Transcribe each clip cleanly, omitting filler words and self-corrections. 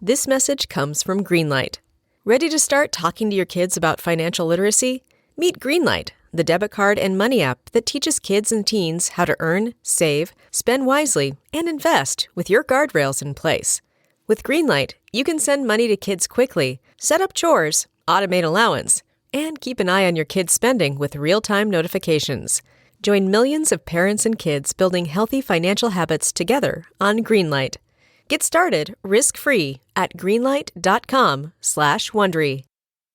This message comes from Greenlight. Ready to start talking to your kids about financial literacy? Meet Greenlight, the debit card and money app that teaches kids and teens how to earn, save, spend wisely, and invest with your guardrails in place. With Greenlight, you can send money to kids quickly, set up chores, automate allowance, and keep an eye on your kids' spending with real-time notifications. Join millions of parents and kids building healthy financial habits together on Greenlight. Get started risk-free at greenlight.com/Wondery.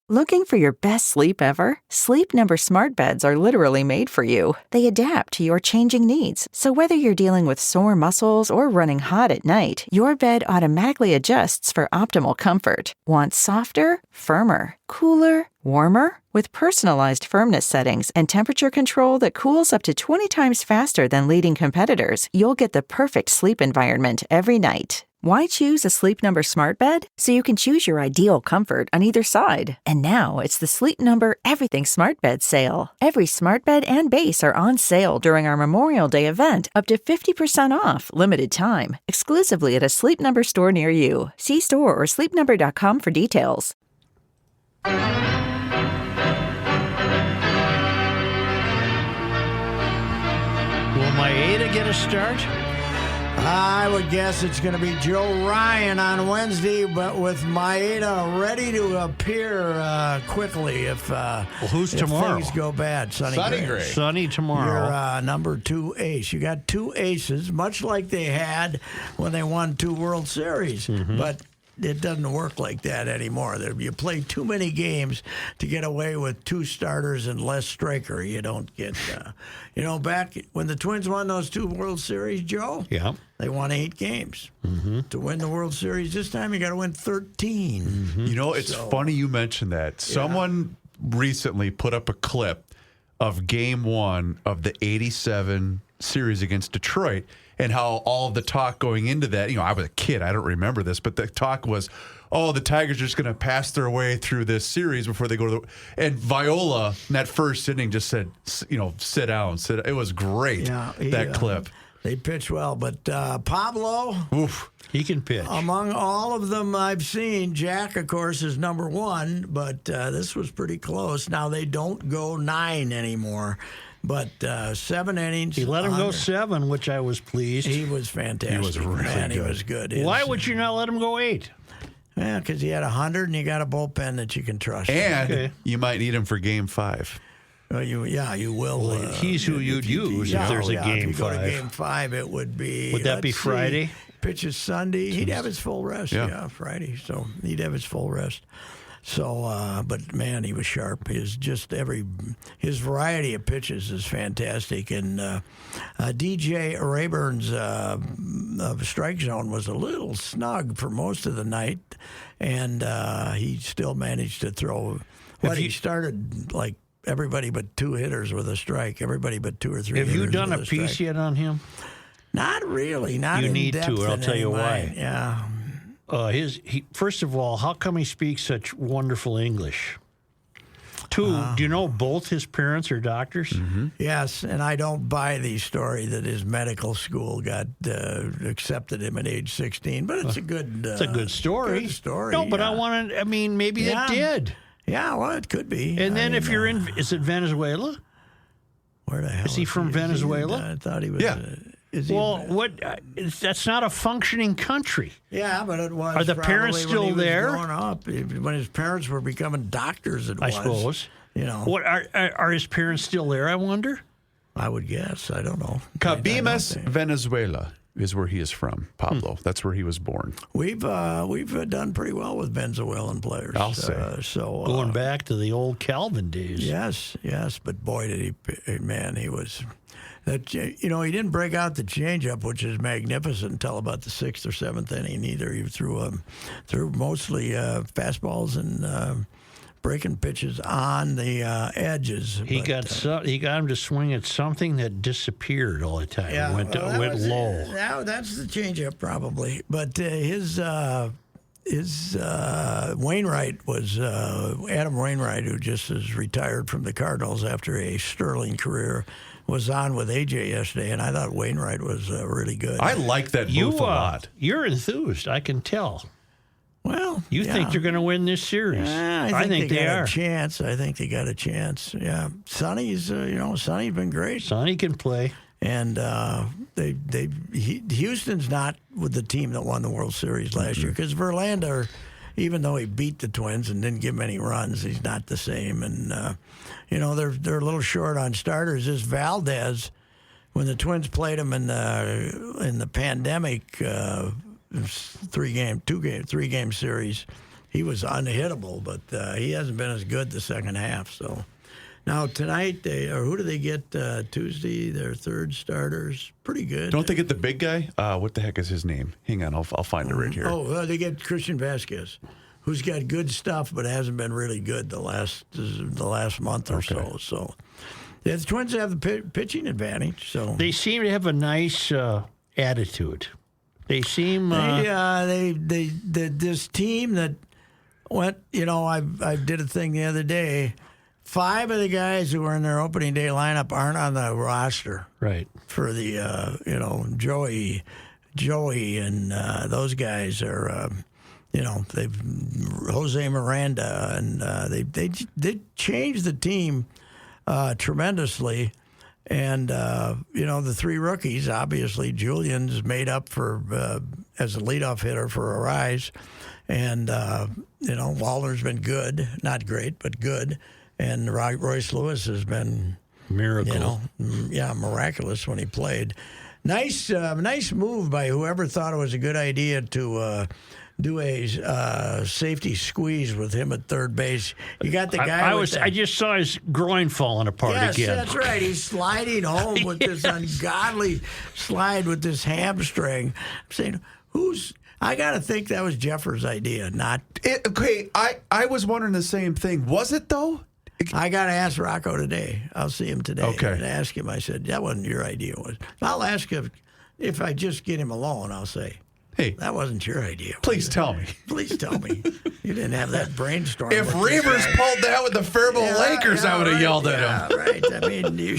Looking for your best sleep ever? Sleep Number smart beds are literally made for you. They adapt to your changing needs. So whether you're dealing with sore muscles or running hot at night, your bed automatically adjusts for optimal comfort. Want softer, firmer, cooler, warmer? With personalized firmness settings and temperature control that cools up to 20 times faster than leading competitors, you'll get the perfect sleep environment every night. Why choose a Sleep Number smart bed? So you can choose your ideal comfort on either side. And now it's the Sleep Number Everything Smart Bed sale. Every smart bed and base are on sale during our Memorial Day event, up to 50% off, limited time, exclusively at a Sleep Number store near you. See store or sleepnumber.com for details. Will Maeda get a start? I would guess it's going to be Joe Ryan on Wednesday, but with Maeda ready to appear quickly if who's tomorrow? Things go bad. Sonny Gray. Sonny tomorrow. Your number 2 ace. You got 2 aces, much like they had when they won 2 World Series, but it doesn't work like that anymore. You play too many games to get away with 2 starters and less striker. You don't get, back when the Twins won those 2 World Series, Joe, Yeah. they won 8 games. To win the World Series this time, you got to win 13. You know, it's funny you mentioned that. Someone recently put up a clip of Game 1 of the 87 series against Detroit, and how all of the talk going into that, I was a kid, I don't remember this, but the talk was, the Tigers are just going to pass their way through this series before they go to and Viola in that first inning just said, sit down. It was great, that clip. They pitch well, but Pablo, he can pitch. Among all of them I've seen, Jack, of course, is number 1, but this was pretty close. Now, they don't go 9 anymore. But 7 innings. He let him go 7, which I was pleased. He was fantastic. He was really good. He was good. Why would you not let him go 8? Yeah, because he had 100 and you got a bullpen that you can trust. And you might need him for Game 5. You will. Well, he's who you'd use if there's a Game 5. If you go to Game 5, it would be. Would that be Friday? Pitches Sunday. He'd have his full rest. Yeah, Friday. So he'd have his full rest. So, but man, he was sharp. His variety of pitches is fantastic. And DJ Rayburn's strike zone was a little snug for most of the night, and he still managed to throw. He started like everybody but 2 hitters with a strike. Everybody but 2 or 3. Have you done a piece piece yet on him? Not really. Not you in need depth to. I'll tell you why. Yeah. First of all, how come he speaks such wonderful English? 2, do you know both his parents are doctors? Yes, and I don't buy the story that his medical school got accepted him at age 16, but it's a good it's a good story. Good story. No, but maybe it did. Yeah, well, it could be. And then if you're in, is it Venezuela? Where the hell is he from Venezuela? I thought he was. Yeah. That's not a functioning country. Yeah, but it was. Are the parents still there? Growing up, when his parents were becoming doctors, I suppose. What are his parents still there? I wonder. I would guess. I don't know. Cabimas, Venezuela is where he is from. Pablo. That's where he was born. We've done pretty well with Venezuelan players. I'll say. Going back to the old Calvin days. Yes. But boy, did he was. That he didn't break out the changeup, which is magnificent, until about the 6th or 7th inning. Either he threw mostly fastballs and breaking pitches on the edges. He got him to swing at something that disappeared all the time. Yeah, went low. That's the changeup probably, but his Wainwright was Adam Wainwright, who just is retired from the Cardinals after a sterling career, was on with AJ yesterday, and I thought Wainwright was really good. I like that move a lot. You're enthused, I can tell. Well, You think they're going to win this series? I think they got are. a chance. I think they got a chance. Yeah, Sonny's Sonny's been great, Sonny can play. and Houston's not with the team that won the World Series last year because Verlander, even though he beat the Twins and didn't give many runs, he's not the same. And they're a little short on starters. This Valdez, when the Twins played him in the pandemic 3-game series, he was unhittable, but he hasn't been as good the second half. So now tonight, who do they get Tuesday? Their third starters, pretty good. Don't they get the big guy? What the heck is his name? Hang on, I'll find it right here. They get Christian Vasquez, who's got good stuff, but hasn't been really good the last month or so. So the Twins have the pitching advantage. So They seem to have a nice attitude. They seem. This team that went. I did a thing the other day. 5 of the guys who were in their opening day lineup aren't on the roster. Right. For the Joey, and those guys are. They've Jose Miranda, and they changed the team tremendously. And, the 3 rookies, obviously, Julian's made up for as a leadoff hitter for a rise. And, Waller's been good. Not great, but good. And Royce Lewis has been... Miracle. Miraculous when he played. Nice move by whoever thought it was a good idea to... do a safety squeeze with him at third base. You got the guy. I just saw his groin falling apart again. Yes, that's right. He's sliding home with this ungodly slide with this hamstring. I'm saying, I got to think that was Jeffers' idea, not. Okay, I was wondering the same thing. Was it though? I got to ask Rocco today. I'll see him today. Okay. And ask him. I said that wasn't your idea, was? I'll ask him if I just get him alone. I'll say. Hey, that wasn't your idea. Please tell me. Please tell me. You didn't have that brainstorm. If Reavers pulled that with the Faribault Lakers, I would have yelled at him. Right. I mean, you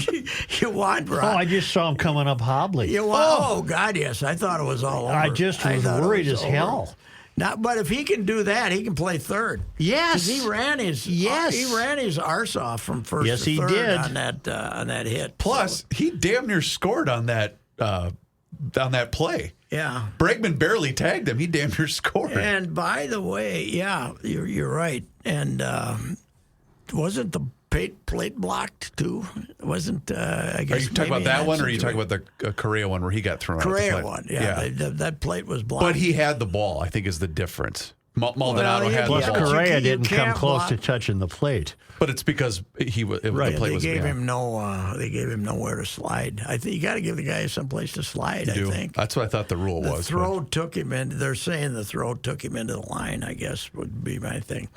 want Brock. I just saw him coming up hobbling. God, yes. I thought it was all over. I just was worried as hell. But if he can do that, he can play third. Yes. Because he ran his arse off from first to third did. on that hit. Plus, he damn near scored on that play. Yeah. Bregman barely tagged him. He damn near scored. And by the way, you're right. And wasn't the plate blocked too? Wasn't I guess? Are you talking about that one, or are you talking about the Correa one where he got thrown out? Correa one, yeah. That plate was blocked. But he had the ball, I think, is the difference. Maldonado had the Plus, ball. Correa didn't come close to touching the plate. But it's because the plate was They gave behind. him they gave him nowhere to slide. I think you got to give the guy someplace to slide. I think that's what I thought the rule was. The throw took him in. They're saying the throw took him into the line. I guess would be my thing.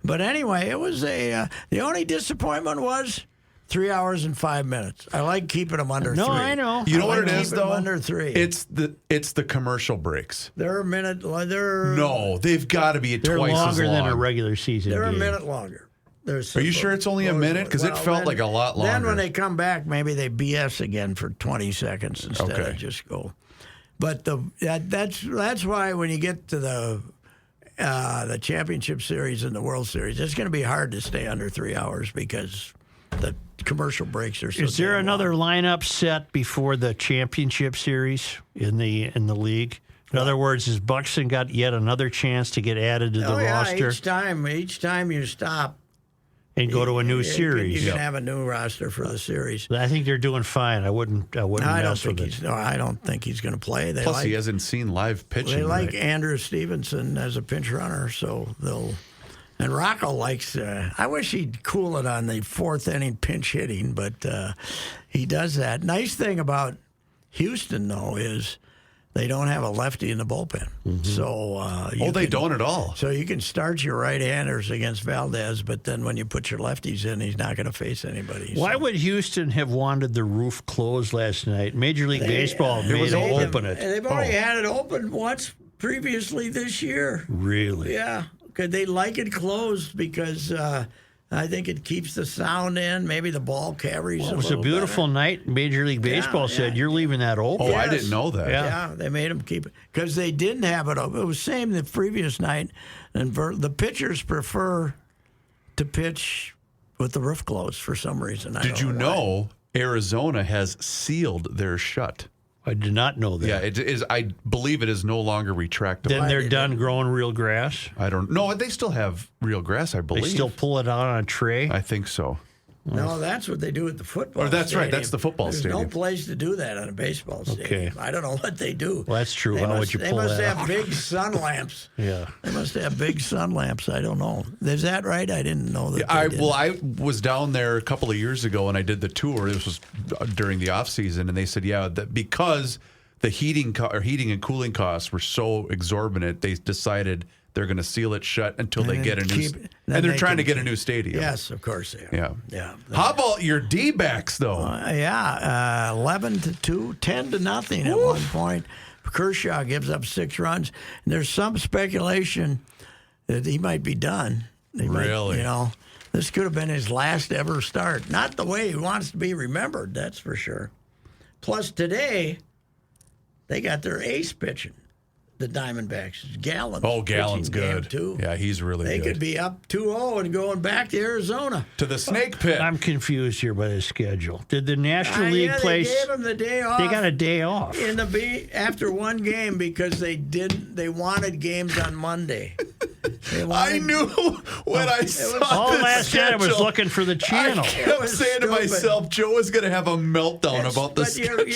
But anyway, it was the only disappointment was 3 hours and 5 minutes. I like keeping them under 3. No, I know. You know what it is, though? Under 3. It's the commercial breaks. They're a minute. No, they've got to be twice as long. They're longer than a regular season They're game. a minute longer. Are you sure it's only a minute? Because it felt like a lot longer. Then when they come back, maybe they BS again for 20 seconds instead of just go. But that's why when you get to the championship series and the World Series, it's going to be hard to stay under 3 hours because the commercial breaks are so. Is there damn another long. lineup set before the championship series in the league? In other words, has Buxton got yet another chance to get added to the roster? Each time you stop and go to a new series. You can have a new roster for the series. I think they're doing fine. I wouldn't mess with it. I don't think he's going to play. Plus, he hasn't seen live pitching. They like Andrew Stevenson as a pinch runner, so they'll. And Rocco likes. I wish he'd cool it on the 4th inning pinch hitting, but he does that. Nice thing about Houston, though, is they don't have a lefty in the bullpen. Mm-hmm. So they don't at all. So you can start your right-handers against Valdez, but then when you put your lefties in, he's not going to face anybody. Why would Houston have wanted the roof closed last night? Major League Baseball made them open it. They've already had it open once previously this year. Really? Yeah. They like it closed because I think it keeps the sound in. Maybe the ball carries. It was a beautiful night. Major League Baseball said you're leaving that open. Oh, I didn't know that. Yeah, they made them keep it because they didn't have it open. It was same the previous night, and the pitchers prefer to pitch with the roof closed for some reason. Did you know Arizona has sealed their shut? I did not know that. Yeah, it is. I believe it is no longer retractable. Then they're done growing real grass. I don't know. They still have real grass, I believe. They still pull it out on a tray. I think so. No, that's what they do at the football. Oh, that's right. stadium. That's the football stadium. There's no place to do that on a baseball stadium. Okay. I don't know what they do. Well, that's true. They How must, would you they pull must that have big sun lamps. Yeah. They must have big sun lamps. I don't know. Is that right? I didn't know that. I was down there a couple of years ago and I did the tour. This was during the off season, and they said, that because the heating and cooling costs were so exorbitant, they decided they're going to seal it shut until they get a new. And they're trying to get a new stadium. Yes, of course they are. Yeah. How about your D-backs though? 11-2, 10-0 at one point. Kershaw gives up 6 runs, and there's some speculation that he might be done. Really? This could have been his last ever start. Not the way he wants to be remembered, that's for sure. Plus today, they got their ace pitching. The Diamondbacks. Gallon's Gallon's good. Too. Yeah, he's really good. They could be up 2-0 and going back to Arizona. To the snake pit. I'm confused here by the schedule. Did the National League play? They gave them the day off. They got a day off after one game because they wanted games on Monday. I knew when I saw all this last night I was schedule, looking for the channel. I kept saying to myself, Joe is going to have a meltdown about this. But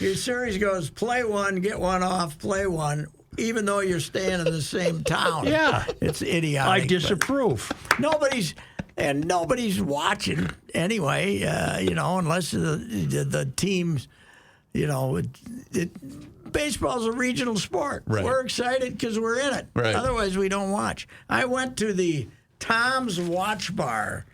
your series goes, play one, get one off, play one, even though you're staying in the same town. Yeah. It's idiotic. I disapprove. Nobody's watching anyway, unless the teams, baseball's a regional sport. Right. We're excited because we're in it. Right. Otherwise, we don't watch. I went to the Tom's Watch Bar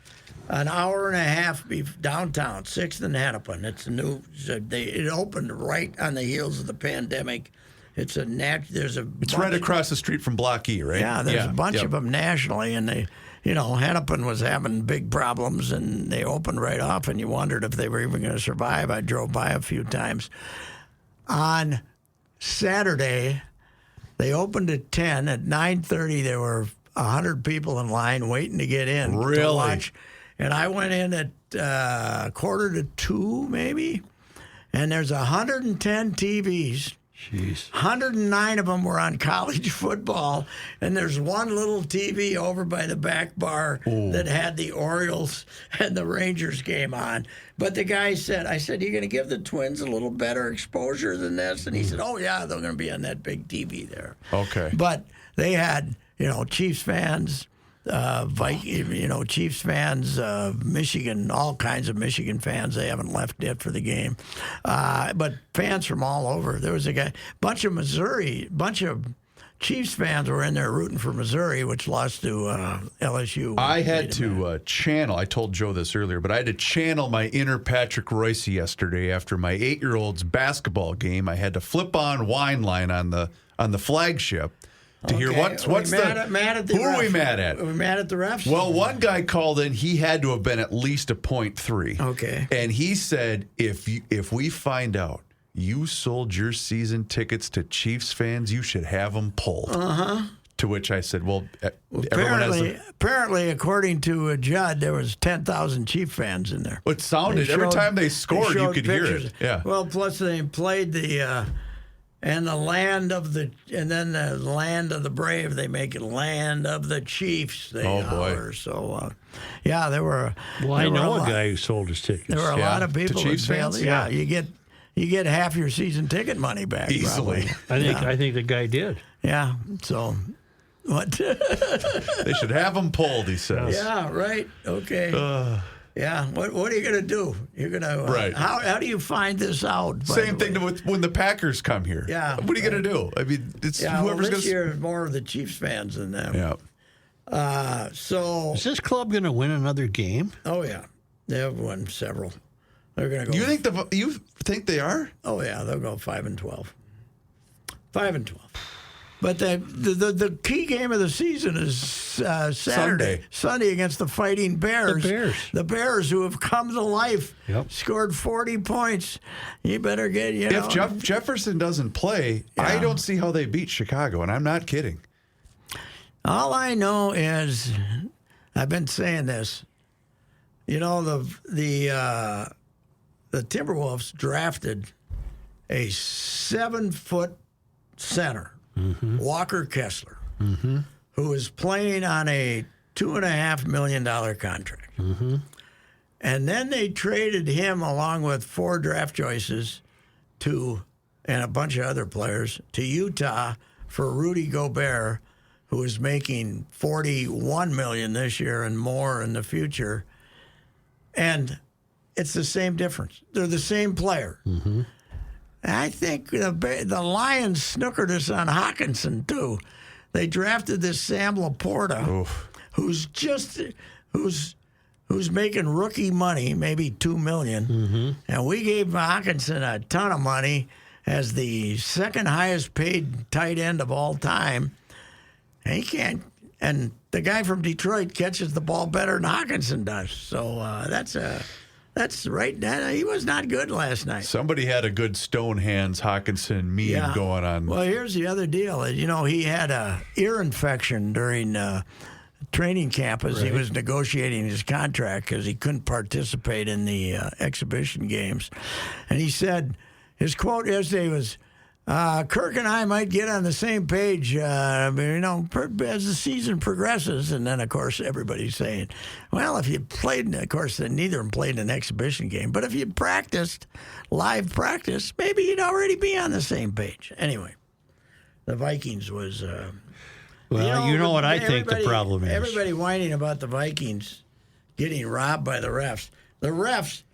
an hour and a half downtown, 6th and Hennepin. It's new. It opened right on the heels of the pandemic. It's right across the street from Block E, right? Yeah, there's a bunch of them nationally, and Hennepin was having big problems, and they opened right off, and you wondered if they were even going to survive. I drove by a few times. On Saturday, they opened at 10. At 9:30, there were 100 people in line waiting to get in to watch. And I went in at 1:45, maybe, and there's 110 TVs. Jeez. 109 of them were on college football, and there's one little TV over by the back bar that had the Orioles and the Rangers game on. But the guy said, you're going to give the Twins a little better exposure than this? And he said, oh, yeah, they're going to be on that big TV there. Okay. But they had, Chiefs fans, Chiefs fans, Michigan, all kinds of Michigan fans. They haven't left yet for the game. But fans from all over. There was a bunch of Chiefs fans were in there rooting for Missouri, which lost to LSU. I had to channel, I told Joe this earlier, but I had to channel my inner Patrick Royce yesterday after my 8-year-old's basketball game. I had to flip on Wine Line on the flagship. To hear what's mad at the who ref? are we mad at? Are we mad at the refs? Well, one guy called in. He had to have been at least a .3. Okay. And he said, if we find out you sold your season tickets to Chiefs fans, you should have them pulled. Uh-huh. To which I said, well everyone apparently, according to Judd, there was 10,000 Chief fans in there. It sounded every time they scored, you could pictures. hear it. Yeah. Well, plus they played the. And the land of the brave, they make it land of the Chiefs. They holler. So, there were. Well, I know a guy who sold his tickets. There were a lot of people to Chiefs fans. Yeah, you get half your season ticket money back easily. I think the guy did. Yeah. So, what? They should have them pulled. He says. Yeah. Right. Okay. Yeah, what are you going to do? You're going to right. How do you find this out? Same thing with when the Packers come here. Yeah, what are you going to do? I mean, it's whoever's going to. This year, more of the Chiefs fans than them. Yeah. So is this club going to win another game? Oh yeah, they have won several. They're going to go. You think they are? Oh yeah, they'll go 5-12. 5-12. But the key game of the season is Sunday against the Fighting Bears. The Bears who have come to life, scored 40 points. You better get, If Jefferson doesn't play, I don't see how they beat Chicago, and I'm not kidding. All I know is, I've been saying this, the Timberwolves drafted a 7-foot center, Walker Kessler, who is playing on a $2.5 million contract. And then they traded him along with 4 draft choices and a bunch of other players to Utah for Rudy Gobert, who is making $41 million this year and more in the future. And it's the same difference. They're the same player. I think the Lions snookered us on Hawkinson, too. They drafted this Sam Laporta, who's making rookie money, maybe $2 million. And we gave Hawkinson a ton of money as the second highest paid tight end of all time. And he can't. And the guy from Detroit catches the ball better than Hawkinson does. So that's right. He was not good last night. Somebody had a good Stone Hands Hawkinson meme going on. Well, here's the other deal. He had a ear infection during training camp as he was negotiating his contract because he couldn't participate in the exhibition games. And he said, his quote yesterday was, Kirk and I might get on the same page, as the season progresses. And then, of course, everybody's saying, well, if you played, of course, neither of them played an exhibition game. But if you practiced, live practice, maybe you'd already be on the same page. Anyway, the Vikings was... Well, what I think the problem is. Everybody whining about the Vikings getting robbed by the refs. The refs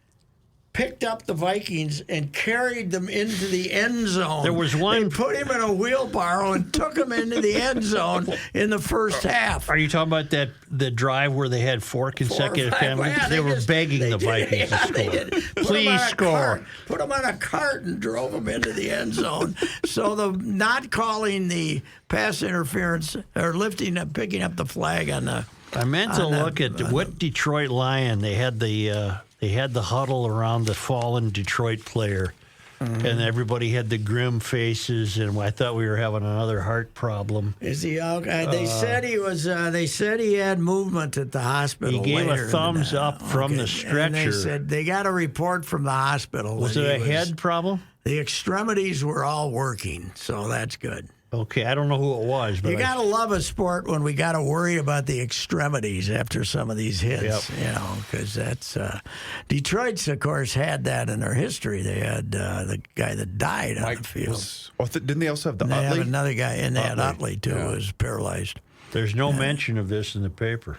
picked up the Vikings and carried them into the end zone. There was one... They put him in a wheelbarrow and took him into the end zone in the first half. Are you talking about the drive where they had 4 consecutive penalties? Yeah, they were begging the Vikings to score. Please score. Put them on a cart and drove them into the end zone. So the not calling the pass interference or picking up the flag on the... I meant to look at what Detroit Lion. They had the huddle around the fallen Detroit player, and everybody had the grim faces. And I thought we were having another heart problem. Is he okay? They said he was. They said he had movement at the hospital. He gave a thumbs up from the stretcher. And they said they got a report from the hospital. Was it a head problem? The extremities were all working, so that's good. Okay, I don't know who it was. But you got to love a sport when we got to worry about the extremities after some of these hits, because that's... Detroit's, of course, had that in their history. They had the guy that died on the field. Didn't they also have the They Utley? have another guy, and they had Utley, too, who was paralyzed. There's no mention of this in the paper.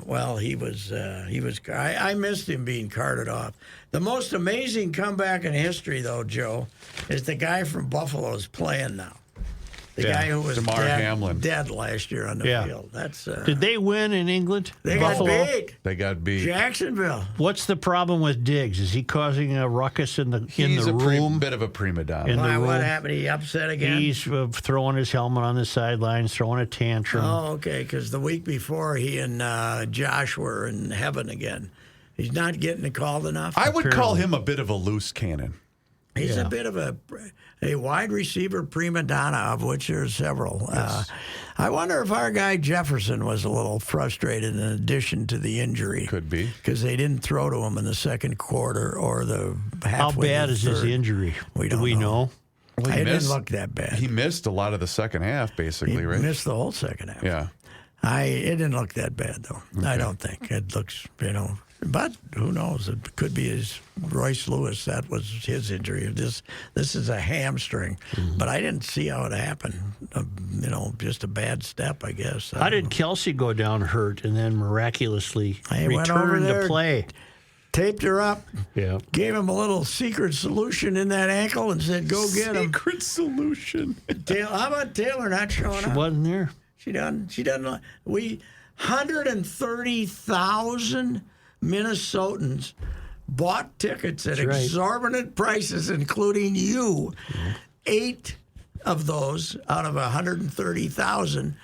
Well, he was. I missed him being carted off. The most amazing comeback in history, though, Joe, is the guy from Buffalo is playing now. The guy who was dead last year on the field. That's. Did they win in England? They Buffalo? got beat. Jacksonville. What's the problem with Diggs? Is he causing a ruckus in the room? He's a bit of a prima donna. What happened? He upset again? He's throwing his helmet on the sidelines, throwing a tantrum. Oh, okay, because the week before he and Josh were in heaven again. He's not getting called enough. I would call him a bit of a loose cannon. He's a bit of a wide receiver prima donna, of which there's several. Yes. I wonder if our guy Jefferson was a little frustrated in addition to the injury. Could be. Because they didn't throw to him in the second quarter or the halfway. How bad is his injury? Do we know? Well, it didn't look that bad. He missed a lot of the second half, basically, right? He missed the whole second half. Yeah. It didn't look that bad, though. Okay. I don't think. It looks, but who knows? It could be his Royce Lewis. That was his injury. This is a hamstring. Mm-hmm. But I didn't see how it happened. Just a bad step, I guess. How did Kelsey go down hurt and then miraculously return to play? Taped her up. Yeah. Gave him a little secret solution in that ankle and said, "Go get him." Secret solution. How about Taylor not showing up? She wasn't there. She doesn't. 130,000 Minnesotans bought tickets at exorbitant prices, including you. Mm-hmm. of those out of 130,000.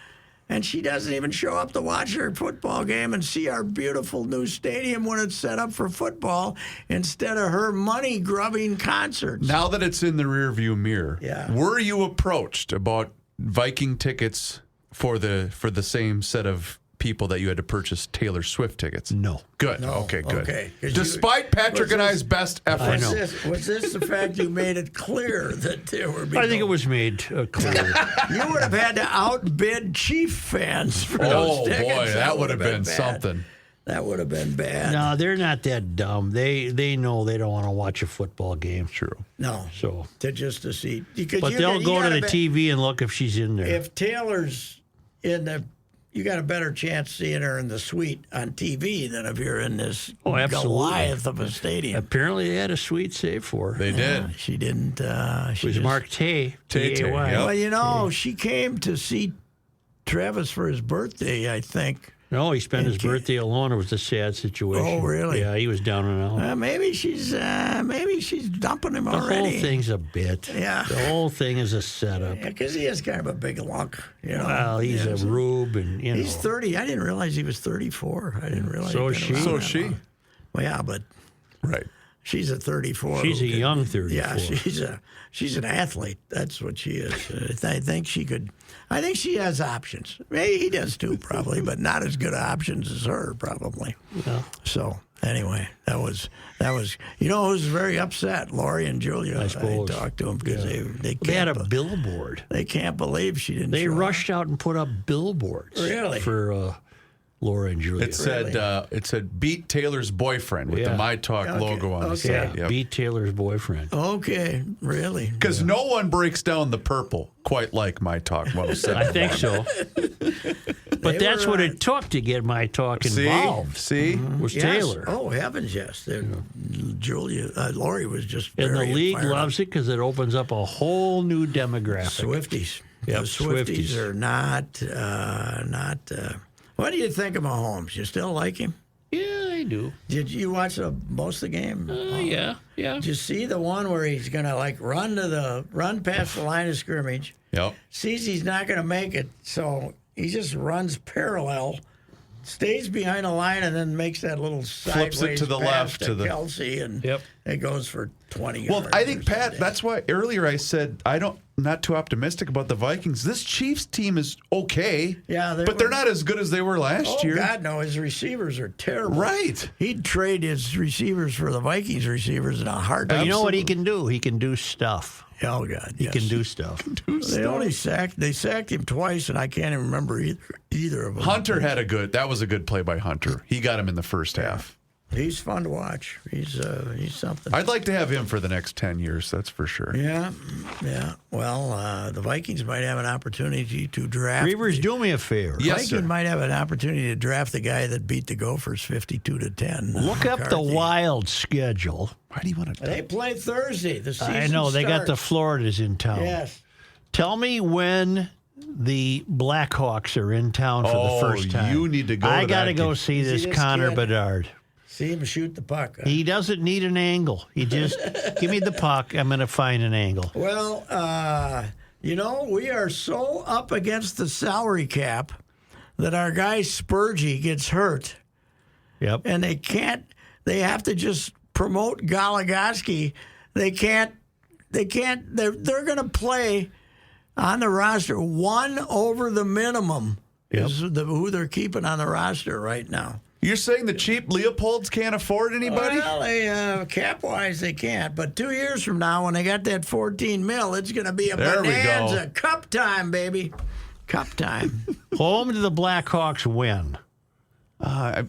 And she doesn't even show up to watch our football game and see our beautiful new stadium when it's set up for football instead of her money-grubbing concerts. Now that it's in the rearview mirror, were you approached about Viking tickets for the same set of people that you had to purchase Taylor Swift tickets? No. Good. No. Okay, good. Okay. Despite Patrick and I's best efforts. Was this the fact you made it clear that there would be I think it was made clear. You would have had to outbid Chief fans for those tickets. Oh, boy, that would have been bad. something. That would have been bad. No, they're not that dumb. They know they don't want to watch a football game. True. No. So, To see. but they'll go to the TV and look if she's in there. If Taylor's in the, you got a better chance seeing her in the suite on TV than if you're in this Goliath of a stadium. Apparently, they had a suite saved for her. They did. She didn't. It was marked Tay. Tay. Well, you know, she came to see Travis for his birthday, I think. No, he spent his birthday alone. It was a sad situation. Oh, really? Yeah, he was down and out. Maybe she's dumping him The already. whole thing's a bit. Yeah. The whole thing is a setup. Because he is kind of a big lunk, you know. Well, he's a rube, and you know. He's 30. I didn't realize he was 34. I didn't realize. So he'd is been she. around So that is she. long. Well, yeah, but Right. she's a 34. She's a who could- young 34. Yeah, she's an athlete. That's what she is. I think she could. I think she has options. Maybe he does too, probably, but not as good options as her, probably. Yeah. So anyway, that was. You know, who's very upset? Lori and Julia. I suppose. talked to them because They had a billboard. They can't believe she didn't. They show up. rushed out and put up billboards. Really? For Laura and Julia. It said beat Taylor's boyfriend with the My Talk logo on the side. Yep. Beat Taylor's boyfriend. Okay, really? Because no one breaks down the purple quite like My Talk 107. I think so. But that's what it took to get My Talk involved. See? Was Yes. Taylor. Oh, heavens, yes. Julia, Lori was just And very the league fired up. loves it because it opens up a whole new demographic. Swifties. Yep, The Swifties Swifties. are not. What do you think of Mahomes? You still like him? Yeah, I do. Did you watch most of the game? Yeah. Did you see the one where he's gonna run past the line of scrimmage? Yep. Sees he's not gonna make it, so he just runs parallel, stays behind the line, and then makes that little sideways Flips it to the pass left to to the Kelsey, and Yep. it goes for 20 Well, yards. I think, or Pat, something. that's why earlier I said not too optimistic about the Vikings. This Chiefs team is okay. Yeah, but they're not as good as they were last year. God, no, his receivers are terrible. Right. He'd trade his receivers for the Vikings receivers in a heartbeat. You know what he can do? He can do stuff. Oh, God, He can do stuff. They sacked him twice, and I can't even remember either of them. Hunter that was a good play by Hunter. He got him in the first half. He's fun to watch. He's something. I'd like to have him for the next 10 years, that's for sure. Yeah. Well, the Vikings might have an opportunity to draft. Reavers, do me a favor. Yes, Vikings sir. might have an opportunity to draft the guy that beat the Gophers 52-10. Look up the McCarthy. Wild schedule. Why do you want to? They play Thursday. The season I know they got the starts. Floridas in town. Yes. Tell me when the Blackhawks are in town for the first time. you need to go I to got to that go game. see this this Connor kid? Bedard. See him shoot the puck. Huh? He doesn't need an angle. He just give me the puck. I'm going to find an angle. Well, we are so up against the salary cap that our guy Spurgey gets hurt, Yep. and they have to just promote Goligoski. They're going to play on the roster one over the minimum is who they're keeping on the roster right now. You're saying the cheap Leopolds can't afford anybody? Well, cap-wise, they can't. But 2 years from now, when they got that $14 million, it's going to be a There we go. bonanza. Cup time, baby. Cup time. Home to the Blackhawks win. I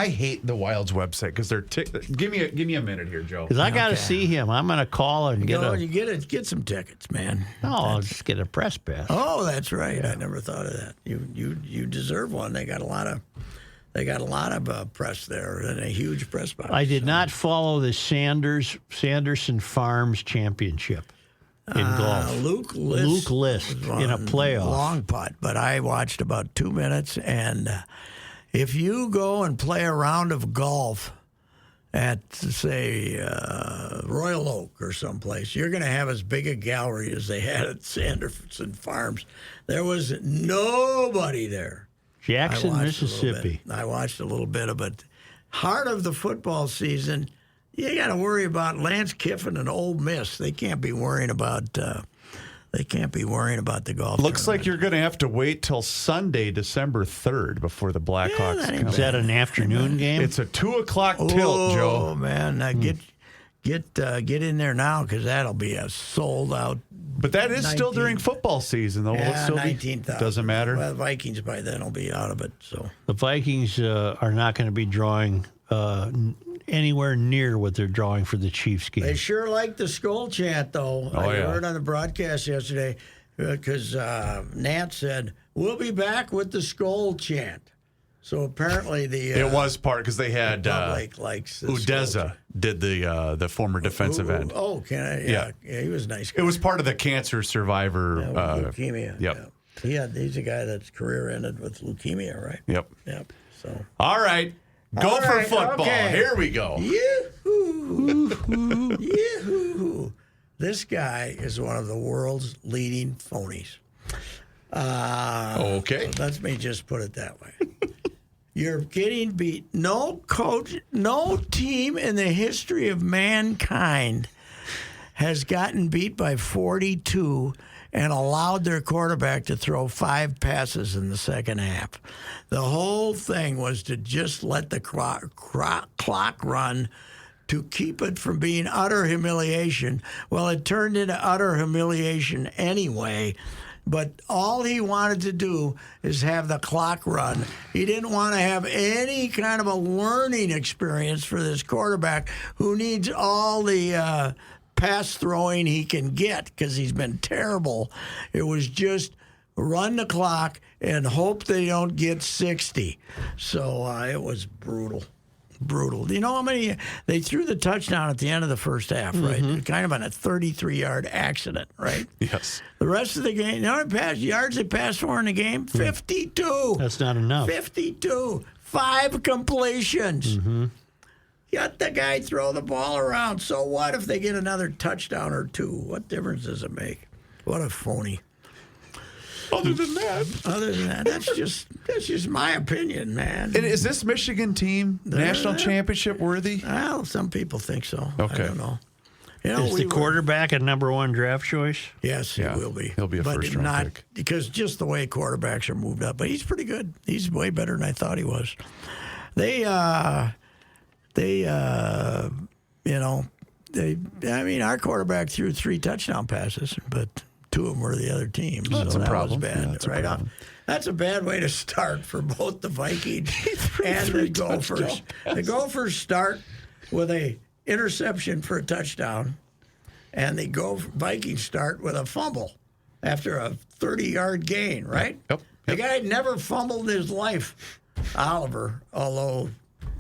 hate the Wild's website because they're give me a minute here, Joe. Because I got to see him. I'm going to call and Get some tickets, man. I'll just get a press pass. Oh, that's right. I never thought of that. You deserve one. They got a lot of press there and a huge press box. I did not follow the Sanderson Farms Championship in golf. Luke List in a playoff. Long putt, but I watched about 2 minutes. And if you go and play a round of golf at, say, Royal Oak or someplace, you're going to have as big a gallery as they had at Sanderson Farms. There was nobody there. Jackson, Mississippi. I watched a little bit of it. Heart of the football season, you got to worry about Lance Kiffin and Ole Miss. They can't be worrying about. They can't be worrying about the golf. Looks like tournament. you're going to have to wait till Sunday, December 3rd, before the Blackhawks that ain't come. Is that an afternoon game? It's a 2:00 tilt, Joe. Oh man, get in there now because that'll be a sold out. But that is still during football season, though. Will it still be? 19,000. Doesn't matter. Well, the Vikings by then will be out of it. So The Vikings are not going to be drawing anywhere near what they're drawing for the Chiefs game. they sure like the Skol chant, though. Oh, I yeah. heard on the broadcast yesterday because Nat said we'll be back with the Skol chant. So apparently It was part because they had public likes the Skol Udeza chant. did the former defensive end. Oh, can I? Yeah. Yeah, he was a nice. It was part of the cancer survivor. Leukemia. Yep. Yeah. He's a guy that's career ended with leukemia, right? Yep. Yep. So. All right. Go All for right, football. okay. Here we go. Yoo-hoo. Yoo-hoo. This guy is one of the world's leading phonies. Okay. Let me just put it that way. You're getting beat. No coach, no team in the history of mankind has gotten beat by 42 and allowed their quarterback to throw 5 passes in the second half. The whole thing was to just let the clock run to keep it from being utter humiliation. Well, it turned into utter humiliation anyway. But all he wanted to do is have the clock run. He didn't want to have any kind of a learning experience for this quarterback who needs all the pass throwing he can get because he's been terrible. It was just run the clock and hope they don't get 60. So it was brutal. Brutal. Do you know how many they threw the touchdown at the end of the first half, right? Kind of on a 33-yard accident, right? Yes. The rest of the game, you know how many yards they passed for in the game? 52. That's not enough. 52. 5 completions. Let the guy throw the ball around. So what if they get another touchdown or 2? What difference does it make? What a phony. Other than that, that's just my opinion, man. And is this Michigan team national championship worthy? Well, some people think so. Okay. I don't know. You know, Is the quarterback a number 1 draft choice? Yes, Yeah, he will be. he'll be a but first-round not pick. because just the way quarterbacks are moved up. But he's pretty good. He's way better than I thought he was. Our quarterback threw 3 touchdown passes, but 2 of them were the other team. Well, that's so a that problem. was bad. Yeah, that's a right problem. That's a bad way to start for both the Vikings and the Gophers. The Gophers start with a interception for a touchdown, and the Vikings start with a fumble after a 30-yard gain, right? Yep. The guy never fumbled in his life, Oliver, although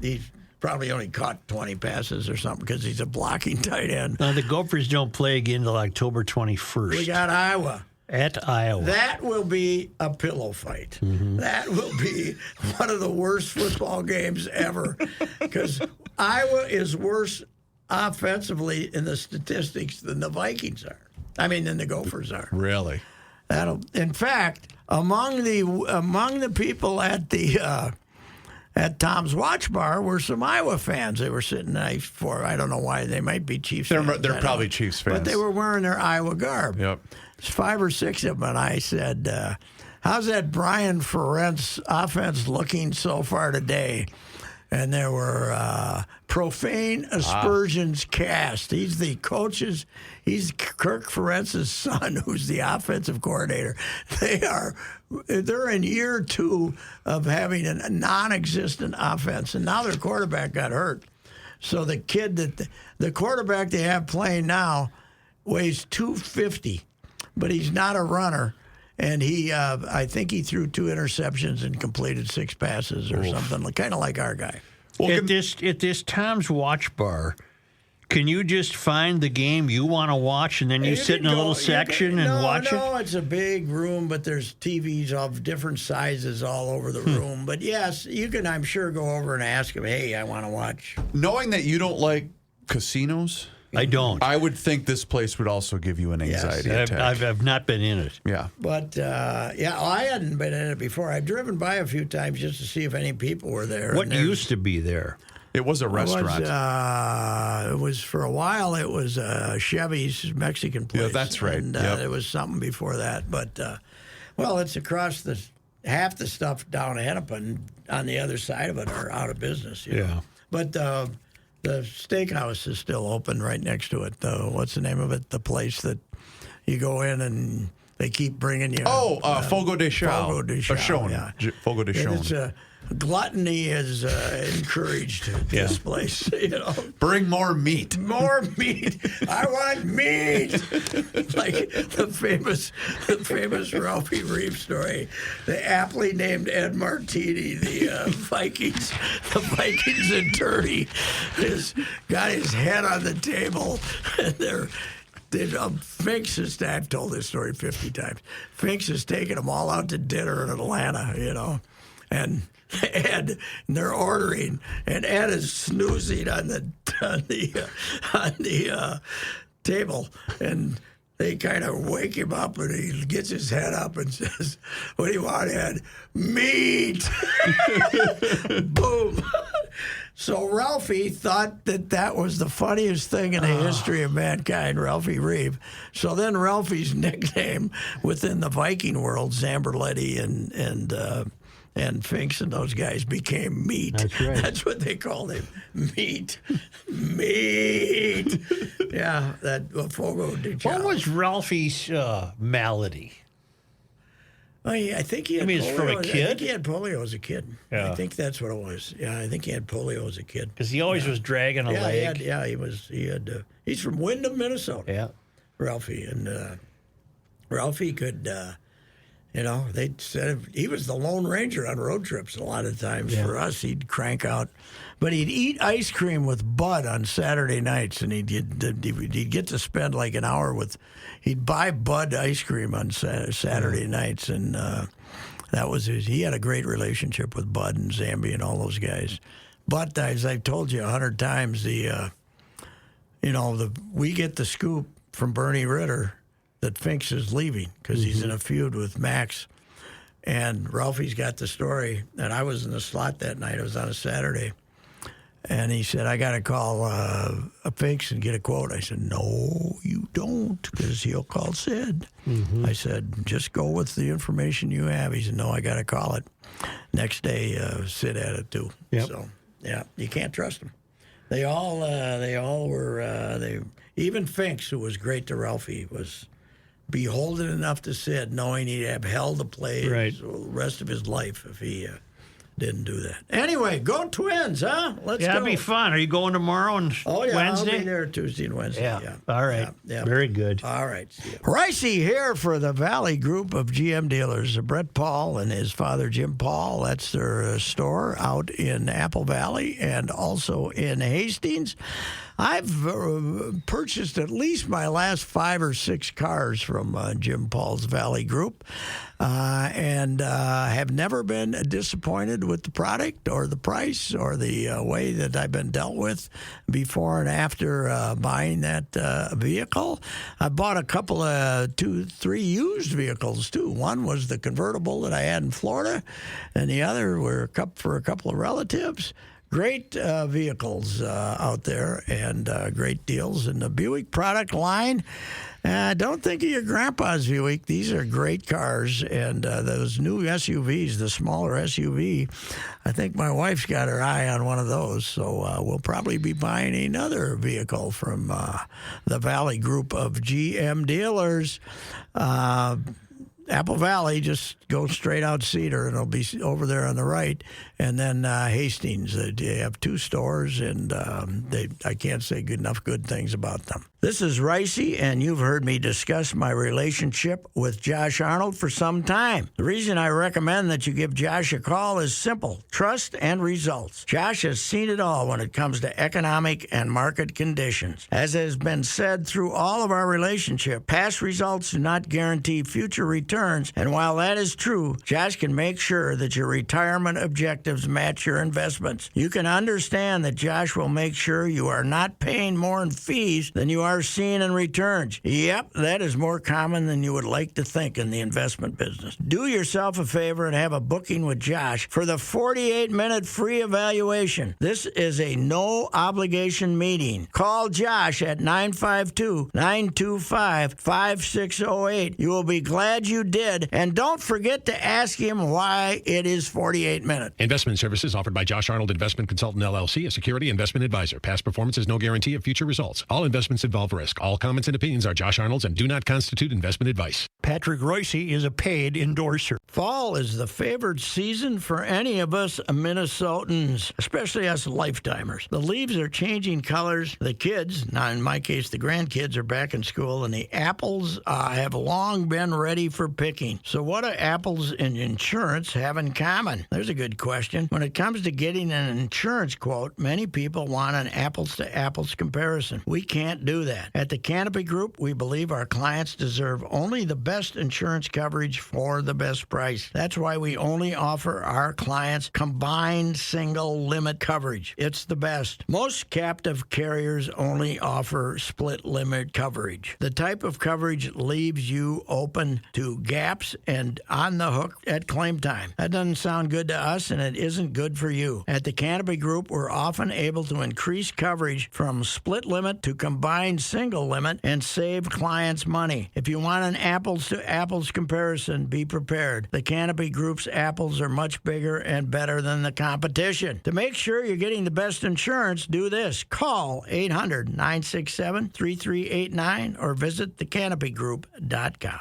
he's probably only caught 20 passes or something because he's a blocking tight end. The Gophers don't play again until October 21st. We got Iowa. At Iowa. That will be a pillow fight. That will be one of the worst football games ever because Iowa is worse offensively in the statistics than the Vikings are. I mean, than the Gophers are. Really? In fact, among the people at the at Tom's Watch Bar were some Iowa fans. They were sitting nice for. I don't know why. They might be Chiefs fans. They're probably Chiefs fans. But they were wearing their Iowa garb. Yep. There's 5 or 6 of them, and I said, how's that Brian Ferentz offense looking so far today? And there were profane aspersions cast. He's the coach's, he's Kirk Ferentz's son, who's the offensive coordinator. They're in year 2 of having a non-existent offense, and now their quarterback got hurt. So the kid the quarterback they have playing now weighs 250, but he's not a runner. And he, I think he threw 2 interceptions and completed 6 passes or something, kind of like our guy. Well, at this Tom's Watch Bar, Can you just find the game you want to watch and then you sit in a little section and watch it? No, it's a big room, but there's TVs of different sizes all over the room. But yes, you can, I'm sure, go over and ask them, hey, I want to watch. Knowing that you don't like casinos, I don't. I would think this place would also give you an anxiety attack. I've not been in it. Yeah. But, I hadn't been in it before. I've driven by a few times just to see if any people were there. What used to be there? It was a restaurant. It was for a while. It was Chevy's Mexican place. Yeah, that's right. And there was something before that, but it's across half the stuff down Hennepin on the other side of it are out of business. You know? But the steakhouse is still open right next to it. What's the name of it? The place that you go in and they keep bringing you. Fogo de Chão. Fogo de Chão. Yeah. Fogo de Chão. It's gluttony is encouraged at this place. You know, bring more meat. More meat. I want meat. Like the famous Ralphie Reeve story. The aptly named Ed Martini, the Vikings attorney, has got his head on the table, and Finks has, I've told this story 50 times. Finks has taken them all out to dinner in Atlanta, you know, and Ed, and they're ordering, and Ed is snoozing on the table, and they kind of wake him up, and he gets his head up and says, "What do you want, Ed? Meat!" Boom. So Ralphie thought that was the funniest thing in the history of mankind, Ralphie Reeve. So then Ralphie's nickname within the Viking world, Zamberletti and Finks and those guys became Meat. That's right. That's what they called him. Meat. Meat. Yeah, that Fogo de Chão. What was Ralphie's malady? I think he had polio. It's from a kid? I think he had polio as a kid. Yeah. I think that's what it was. Yeah, I think he had polio as a kid. Because he always was dragging a leg. He's from Windham, Minnesota. Yeah. Ralphie. And Ralphie could... they said he was the Lone Ranger on road trips a lot of times. Yeah. For us, he'd crank out. But he'd eat ice cream with Bud on Saturday nights, and he'd get to spend like an hour with... He'd buy Bud ice cream on Saturday nights, and that was he had a great relationship with Bud and Zambi and all those guys. But as I've told you 100 times, we get the scoop from Bernie Ritter that Finks is leaving because he's in a feud with Max. And Ralphie's got the story. And I was in the slot that night. It was on a Saturday. And he said, I got to call Finks and get a quote. I said, no, you don't, because he'll call Sid. Mm-hmm. I said, just go with the information you have. He said, no, I got to call it. Next day, Sid had it too. Yep. So, yeah, you can't trust them. They all were, even Finks, who was great to Ralphie, was beholden enough to Sid, knowing he'd have hell to play the rest of his life if he didn't do that. Anyway, go Twins, huh? Let's go. Yeah, it'll be fun. Are you going tomorrow and Wednesday? I'll be there Tuesday and Wednesday. Yeah. All right. Yeah. Very good. All right. See you. Ricey here for the Valley Group of GM dealers. Brett Paul and his father, Jim Paul. That's their store out in Apple Valley and also in Hastings. I've purchased at least my last 5 or 6 cars from Jim Paul's Valley Group and have never been disappointed with the product or the price or the way that I've been dealt with before and after buying that vehicle. I bought a couple of 2-3 used vehicles, too. One was the convertible that I had in Florida, and the other were for a couple of relatives. Great vehicles out there and great deals in the Buick product line. Don't think of your grandpa's Buick. These are great cars. And those new SUVs, the smaller SUV, I think my wife's got her eye on one of those. So we'll probably be buying another vehicle from the Valley Group of GM dealers. Apple Valley, just go straight out Cedar, and it'll be over there on the right. And then Hastings, they have 2 stores, and I can't say good things about them. This is Ricey, and you've heard me discuss my relationship with Josh Arnold for some time. The reason I recommend that you give Josh a call is simple: trust and results. Josh has seen it all when it comes to economic and market conditions. As has been said through all of our relationship, past results do not guarantee future returns, and while that is true, Josh can make sure that your retirement objectives match your investments. You can understand that Josh will make sure you are not paying more in fees than you are seeing in returns. Yep, that is more common than you would like to think in the investment business. Do yourself a favor and have a booking with Josh for the 48-minute free evaluation. This is a no-obligation meeting. Call Josh at 952-925-5608. You will be glad you did, and don't forget to ask him why it is 48 minutes. Investment services offered by Josh Arnold Investment Consultant LLC, a security investment advisor. Past performance is no guarantee of future results. All investments involve risk. All comments and opinions are Josh Arnold's and do not constitute investment advice. Patrick Royce is a paid endorser. Fall is the favored season for any of us Minnesotans, especially us lifetimers. The leaves are changing colors. The kids, now in my case, the grandkids, are back in school, and the apples have long been ready for picking. So what do apples and insurance have in common? There's a good question. When it comes to getting an insurance quote, many people want an apples-to-apples comparison. We can't do that. At the Canopy Group, we believe our clients deserve only the best insurance coverage for the best price. That's why we only offer our clients combined single limit coverage. It's the best. Most captive carriers only offer split limit coverage. The type of coverage leaves you open to gaps and on the hook at claim time. That doesn't sound good to us, and it isn't good for you. At the Canopy Group, we're often able to increase coverage from split limit to combined single limit and save clients money. If you want an apples-to-apples comparison, be prepared. The Canopy Group's apples are much bigger and better than the competition. To make sure you're getting the best insurance, do this. Call 800-967-3389 or visit thecanopygroup.com.